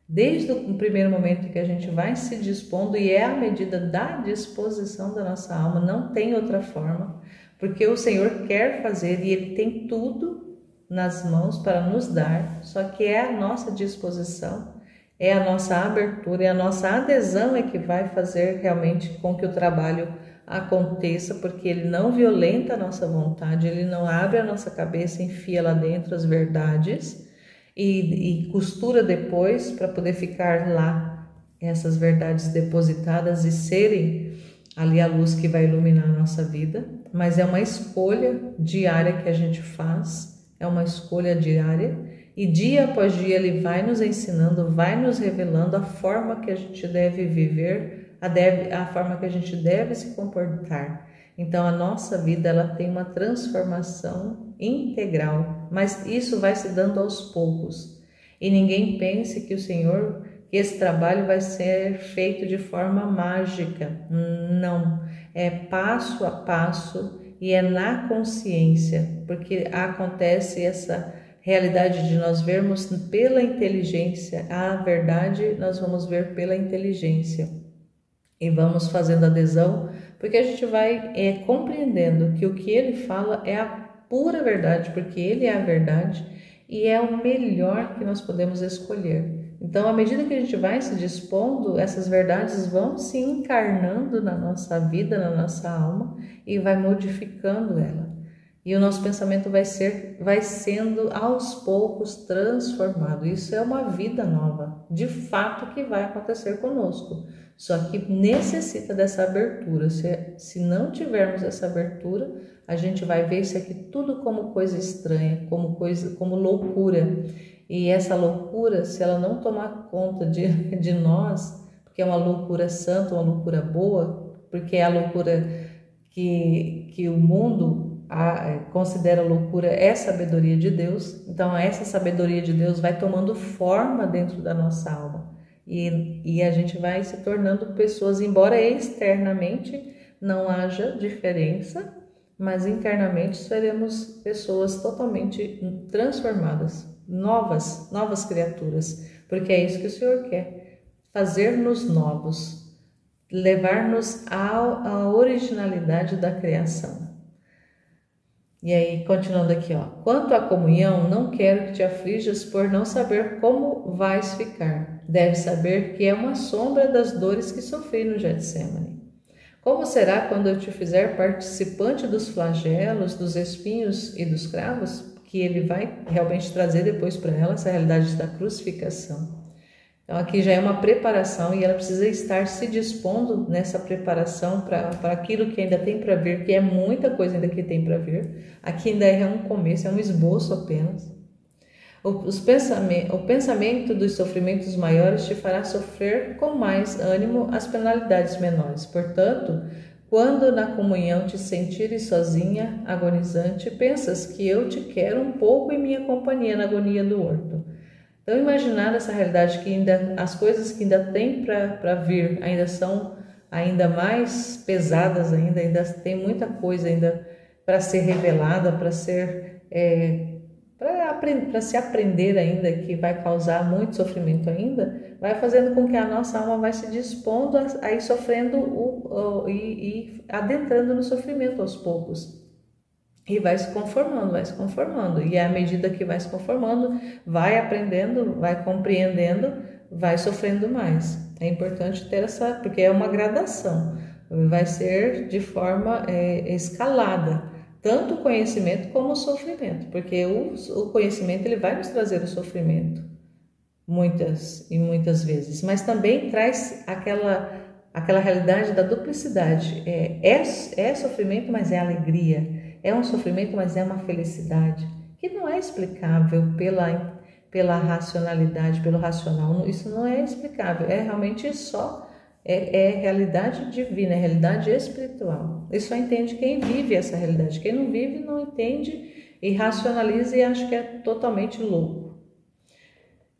desde o primeiro momento que a gente vai se dispondo, e é à medida da disposição da nossa alma, não tem outra forma, porque o Senhor quer fazer e Ele tem tudo nas mãos para nos dar, só que é a nossa disposição, é a nossa abertura, é a nossa adesão que vai fazer realmente com que o trabalho aconteça, porque ele não violenta a nossa vontade, ele não abre a nossa cabeça, enfia lá dentro as verdades e costura depois para poder ficar lá essas verdades depositadas e serem ali a luz que vai iluminar a nossa vida. Mas é uma escolha diária que a gente faz, é uma escolha diária, e dia após dia ele vai nos ensinando, vai nos revelando a forma que a gente deve viver, a forma que a gente deve se comportar. Então a nossa vida ela tem uma transformação integral, mas isso vai se dando aos poucos. E ninguém pense que que esse trabalho vai ser feito de forma mágica. Não, é passo a passo e é na consciência, porque acontece essa realidade de nós vermos pela inteligência, a verdade nós vamos ver pela inteligência. E vamos fazendo adesão, porque a gente vai compreendendo que o que ele fala é a pura verdade, porque ele é a verdade e é o melhor que nós podemos escolher. Então, à medida que a gente vai se dispondo, essas verdades vão se encarnando na nossa vida, na nossa alma, e vai modificando ela. E o nosso pensamento vai sendo aos poucos transformado. Isso é uma vida nova, de fato, que vai acontecer conosco. Só que necessita dessa abertura. Se não tivermos essa abertura, a gente vai ver isso aqui tudo como coisa estranha, como loucura. E essa loucura, se ela não tomar conta de nós, porque é uma loucura santa, uma loucura boa, porque é a loucura que o mundo considera loucura, é sabedoria de Deus. Então essa sabedoria de Deus vai tomando forma dentro da nossa alma. E a gente vai se tornando pessoas, embora externamente não haja diferença, mas internamente seremos pessoas totalmente transformadas, novas criaturas, porque é isso que o Senhor quer, fazer-nos novos, levar-nos à originalidade da criação. E aí, continuando aqui, ó. Quanto à comunhão, não quero que te aflijas por não saber como vais ficar. Deves saber que é uma sombra das dores que sofri no Getsemane. Como será quando eu te fizer participante dos flagelos, dos espinhos e dos cravos? Que ele vai realmente trazer depois para ela essa realidade da crucificação. Então aqui já é uma preparação e ela precisa estar se dispondo nessa preparação para aquilo que ainda tem para vir, que é muita coisa ainda que tem para vir. Aqui ainda é um começo, é um esboço apenas. O pensamento dos sofrimentos maiores te fará sofrer com mais ânimo as penalidades menores. Portanto, quando na comunhão te sentires sozinha, agonizante, pensas que eu te quero um pouco em minha companhia na agonia do horto. Então, imaginar essa realidade que ainda as coisas que ainda tem para vir ainda são ainda mais pesadas ainda tem muita coisa ainda para ser revelada, para ser para se aprender ainda, que vai causar muito sofrimento ainda, vai fazendo com que a nossa alma vai se dispondo a ir sofrendo e adentrando no sofrimento aos poucos. E vai se conformando. E à medida que vai se conformando, vai aprendendo, vai compreendendo, vai sofrendo mais. É importante ter essa, porque é uma gradação, vai ser de forma escalada, tanto o conhecimento como o sofrimento, porque o conhecimento ele vai nos trazer o sofrimento, muitas vezes, mas também traz aquela realidade da duplicidade. É sofrimento, mas é alegria. É um sofrimento, mas é uma felicidade, que não é explicável pela racionalidade, pelo racional. Isso não é explicável, é realmente só, realidade divina, é realidade espiritual. E só entende quem vive essa realidade. Quem não vive não entende e racionaliza e acha que é totalmente louco.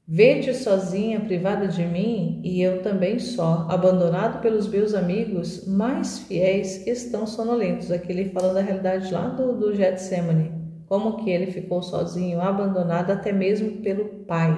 Vê-te sozinha, privada de mim, e eu também só, abandonado pelos meus amigos mais fiéis que estão sonolentos. Aqui ele fala da realidade lá do Getsemane, como que ele ficou sozinho, abandonado até mesmo pelo Pai,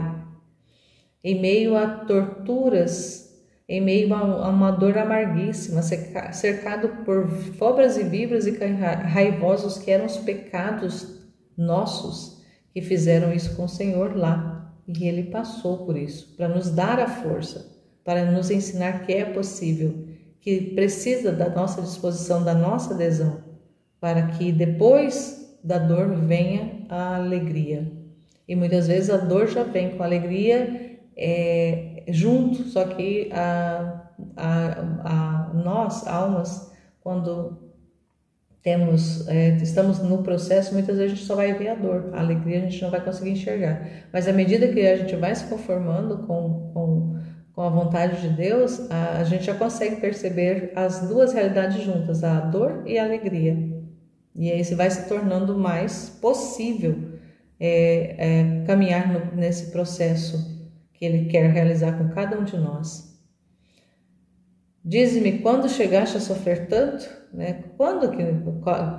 em meio a torturas, em meio a uma dor amarguíssima, cercado por cobras e víboras e raivosos que eram os pecados nossos que fizeram isso com o Senhor lá. E ele passou por isso, para nos dar a força, para nos ensinar que é possível, que precisa da nossa disposição, da nossa adesão, para que depois da dor venha a alegria. E muitas vezes a dor já vem com a alegria junto, só que nós, almas, quando estamos no processo, muitas vezes a gente só vai ver a dor, a alegria a gente não vai conseguir enxergar. Mas à medida que a gente vai se conformando com a vontade de Deus, a gente já consegue perceber as duas realidades juntas, a dor e a alegria. E aí vai se tornando mais possível caminhar nesse processo que Ele quer realizar com cada um de nós. Dize-me, quando chegaste a sofrer tanto? Quando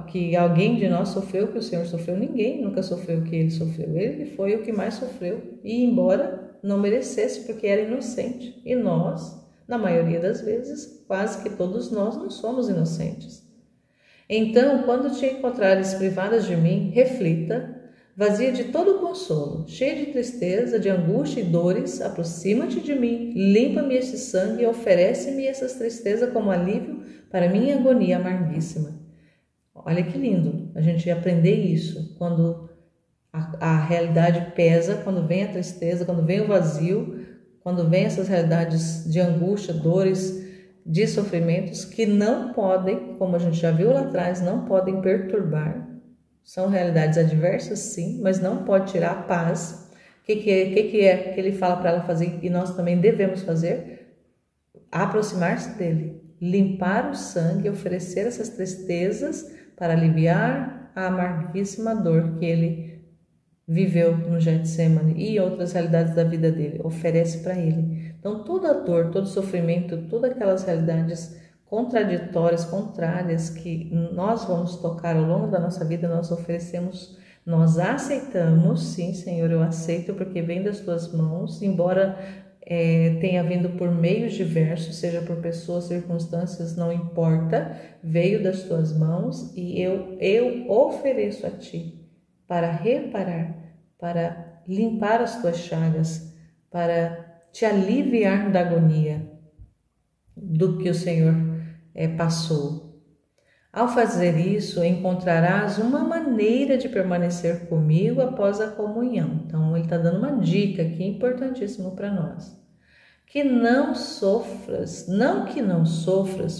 que alguém de nós sofreu o que o Senhor sofreu? Ninguém nunca sofreu o que Ele sofreu. Ele foi o que mais sofreu. E embora não merecesse, porque era inocente. E nós, na maioria das vezes, quase que todos nós não somos inocentes. Então, quando te encontrares privadas de mim, reflita, vazia de todo consolo, cheia de tristeza, de angústia e dores, aproxima-te de mim, limpa-me este sangue e oferece-me essas tristezas como alívio para minha agonia amarguíssima. Olha que lindo a gente aprender isso, quando a realidade pesa, quando vem a tristeza, quando vem o vazio, quando vem essas realidades de angústia, dores, de sofrimentos que não podem, como a gente já viu lá atrás, não podem perturbar. São realidades adversas, sim, mas não pode tirar a paz. O que ele fala para ela fazer e nós também devemos fazer? Aproximar-se dele, limpar o sangue, oferecer essas tristezas para aliviar a amarguíssima dor que ele viveu no Getsemane e outras realidades da vida dele. Oferece para ele. Então, toda a dor, todo sofrimento, todas aquelas realidades contraditórias, contrárias que nós vamos tocar ao longo da nossa vida, nós oferecemos, nós aceitamos, sim, Senhor, eu aceito porque vem das tuas mãos, embora tenha vindo por meios diversos, seja por pessoas, circunstâncias, não importa, veio das tuas mãos e eu ofereço a ti para reparar, para limpar as tuas chagas, para te aliviar da agonia do que o Senhor passou. Ao fazer isso, encontrarás uma maneira de permanecer comigo após a comunhão. Então, ele está dando uma dica aqui importantíssima para nós. Que não sofras,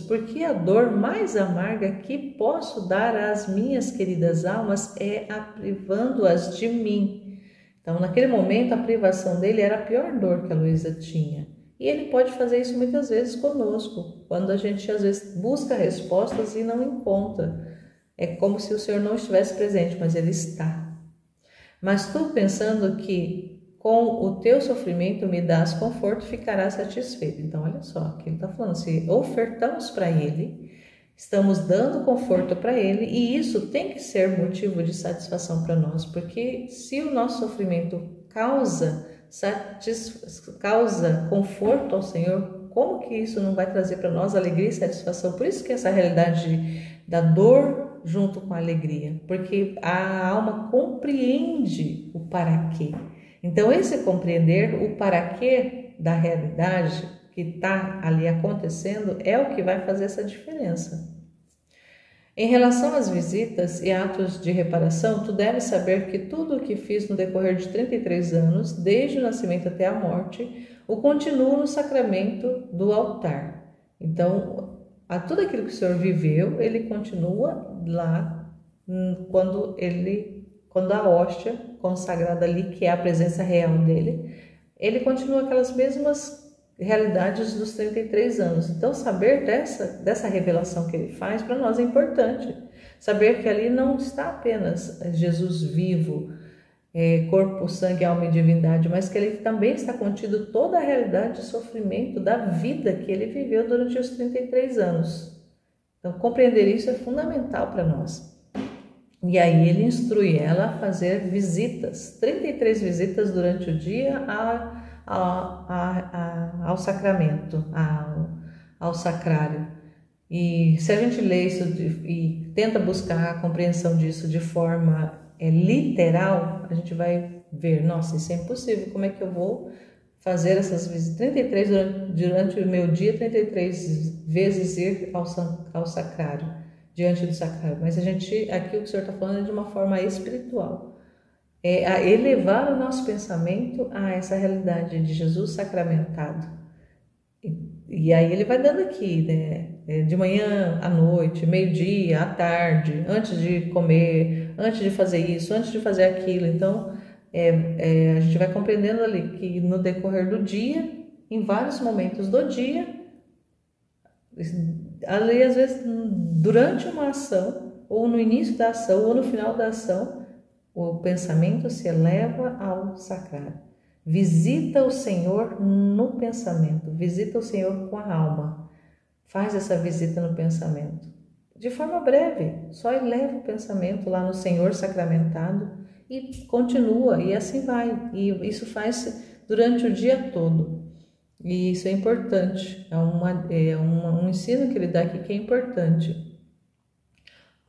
porque a dor mais amarga que posso dar às minhas queridas almas é privando-as de mim. Então, naquele momento, a privação dele era a pior dor que a Luísa tinha. E ele pode fazer isso muitas vezes conosco, quando a gente às vezes busca respostas e não encontra. É como se o Senhor não estivesse presente, mas Ele está. Mas tu, pensando que com o teu sofrimento me dás conforto, ficarás satisfeito. Então, olha só, aqui ele está falando, se ofertamos para Ele, estamos dando conforto para Ele, e isso tem que ser motivo de satisfação para nós, porque se o nosso sofrimento causa conforto ao Senhor, como que isso não vai trazer para nós alegria e satisfação? Por isso que essa realidade da dor junto com a alegria, porque a alma compreende o para quê. Então, esse compreender o para quê da realidade que está ali acontecendo é o que vai fazer essa diferença. Em relação às visitas e atos de reparação, tu deves saber que tudo o que fiz no decorrer de 33 anos, desde o nascimento até a morte, o continuo no sacramento do altar. Então, a tudo aquilo que o Senhor viveu, ele continua lá quando a hóstia consagrada ali, que é a presença real dele, ele continua aquelas mesmas realidades dos 33 anos. Então, saber dessa revelação que ele faz para nós é importante. Saber que ali não está apenas Jesus vivo, corpo, sangue, alma e divindade, mas que ele também está contido toda a realidade de sofrimento da vida que ele viveu durante os 33 anos. Então, compreender isso é fundamental para nós. E aí ele instrui ela a fazer visitas, 33 visitas durante o dia ao sacramento, ao sacrário. E se a gente lê isso e tenta buscar a compreensão disso de forma literal, a gente vai ver, nossa, isso é impossível, como é que eu vou fazer essas visitas? 33 durante o meu dia, 33 vezes ir ao sacrário, diante do sacrário. Mas aqui o que o Senhor está falando é de uma forma espiritual. A elevar o nosso pensamento a essa realidade de Jesus sacramentado. E aí ele vai dando aqui, né? De manhã à noite, meio-dia, à tarde, antes de comer, antes de fazer isso, antes de fazer aquilo. Então, a gente vai compreendendo ali que no decorrer do dia, em vários momentos do dia, ali às vezes durante uma ação, ou no início da ação, ou no final da ação, o pensamento se eleva ao sacrário. Visita o Senhor no pensamento, visita o Senhor com a alma. Faz essa visita no pensamento. De forma breve, só eleva o pensamento lá no Senhor sacramentado e continua, e assim vai. E isso faz durante o dia todo. E isso é importante, um ensino que ele dá aqui que é importante.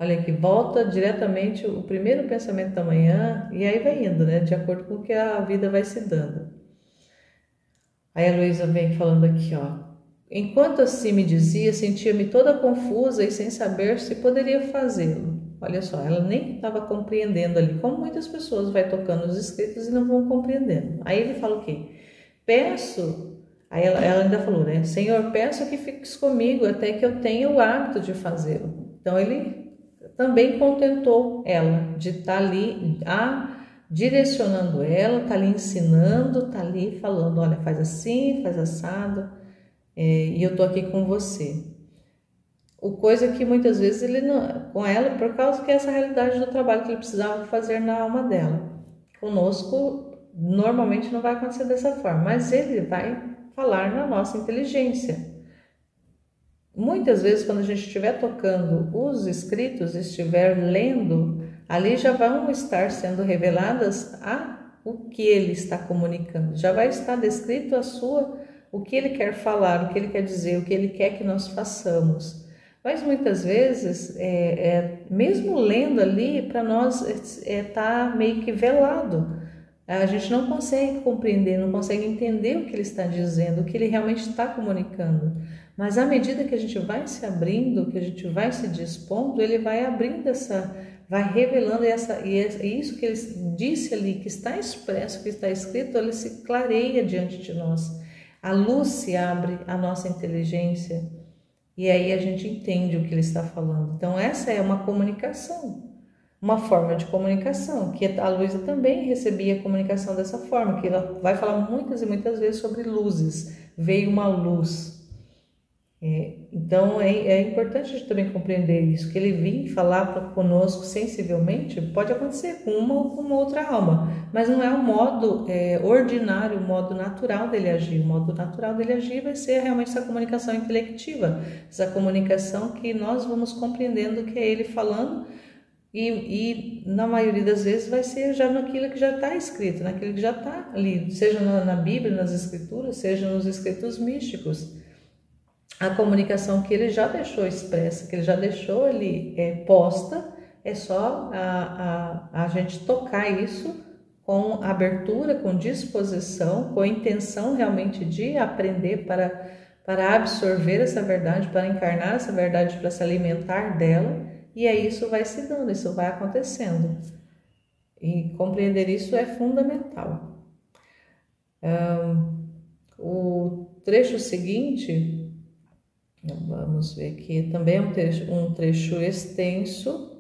Olha aqui, volta diretamente o primeiro pensamento da manhã e aí vai indo, né? De acordo com o que a vida vai se dando. Aí a Luísa vem falando aqui, ó. Enquanto assim me dizia, sentia-me toda confusa e sem saber se poderia fazê-lo. Olha só, ela nem estava compreendendo ali, como muitas pessoas vai tocando os escritos e não vão compreendendo. Aí ele fala o quê? Peço, aí ela ainda falou, né? Senhor, peço que fiques comigo até que eu tenha o hábito de fazê-lo. Então ele também contentou ela de estar ali direcionando ela, está ali ensinando, está ali falando, olha, faz assim, faz assado, e eu estou aqui com você. O coisa que muitas vezes ele não, com ela, por causa que é essa realidade do trabalho que ele precisava fazer na alma dela. Conosco, normalmente não vai acontecer dessa forma, mas ele vai falar na nossa inteligência. Muitas vezes, quando a gente estiver tocando os escritos, estiver lendo, ali já vão estar sendo reveladas o que ele está comunicando, já vai estar descrito o que ele quer falar, o que ele quer dizer, o que ele quer que nós façamos. Mas muitas vezes, mesmo lendo ali, para nós tá meio que velado. A gente não consegue compreender, não consegue entender o que ele está dizendo, o que ele realmente está comunicando. Mas à medida que a gente vai se abrindo, que a gente vai se dispondo, ele vai abrindo vai revelando e isso que ele disse ali, que está expresso, que está escrito, ele se clareia diante de nós. A luz se abre à nossa inteligência e aí a gente entende o que ele está falando. Então essa é uma comunicação. Uma forma de comunicação, que a Luísa também recebia a comunicação dessa forma, que ela vai falar muitas e muitas vezes sobre luzes, veio uma luz. Então é importante a gente também compreender isso, que ele vir falar conosco sensivelmente, pode acontecer com uma ou com outra alma, mas não é o modo ordinário, o modo natural dele agir. O modo natural dele agir vai ser realmente essa comunicação intelectiva, essa comunicação que nós vamos compreendendo que é ele falando. E na maioria das vezes vai ser já naquilo que já está escrito, naquilo que já está ali, seja na Bíblia, nas Escrituras, seja nos escritos místicos. A comunicação que ele já deixou expressa, que ele já deixou ali posta, é só a gente tocar isso com abertura, com disposição, com a intenção realmente de aprender para absorver essa verdade, para encarnar essa verdade, para se alimentar dela. E aí isso vai se dando, isso vai acontecendo. E compreender isso é fundamental. O trecho seguinte, vamos ver aqui, também é um trecho extenso.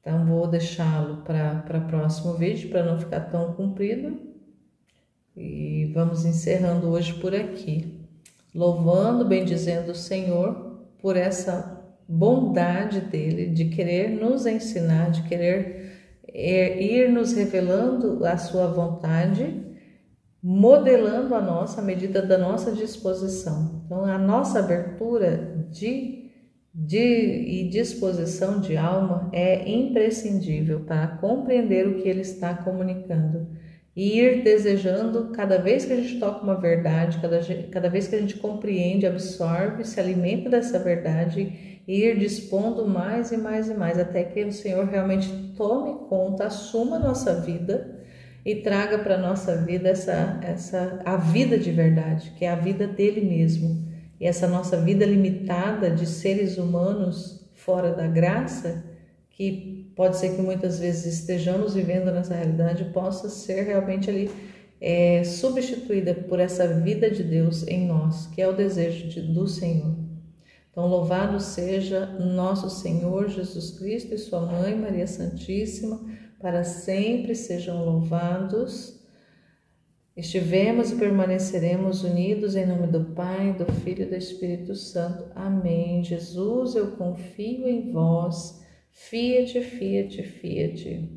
Então vou deixá-lo para o próximo vídeo, para não ficar tão comprido. E vamos encerrando hoje por aqui. Louvando, bendizendo o Senhor por essa bondade dele de querer nos ensinar, de querer ir nos revelando a sua vontade, modelando a nossa, à medida da nossa disposição. Então, a nossa abertura e disposição de alma é imprescindível para compreender o que ele está comunicando. E ir desejando, cada vez que a gente toca uma verdade, cada vez que a gente compreende, absorve, se alimenta dessa verdade, e ir dispondo mais e mais e mais, até que o Senhor realmente tome conta, assuma a nossa vida e traga para a nossa vida a vida de verdade, que é a vida dele mesmo. E essa nossa vida limitada de seres humanos fora da graça, que pode ser que muitas vezes estejamos vivendo nessa realidade, possa ser realmente ali substituída por essa vida de Deus em nós, que é o desejo do Senhor. Então, louvado seja nosso Senhor Jesus Cristo e sua Mãe Maria Santíssima, para sempre sejam louvados. Estivemos e permaneceremos unidos em nome do Pai, do Filho e do Espírito Santo. Amém. Jesus, eu confio em vós. Fiat, fiat, fiat.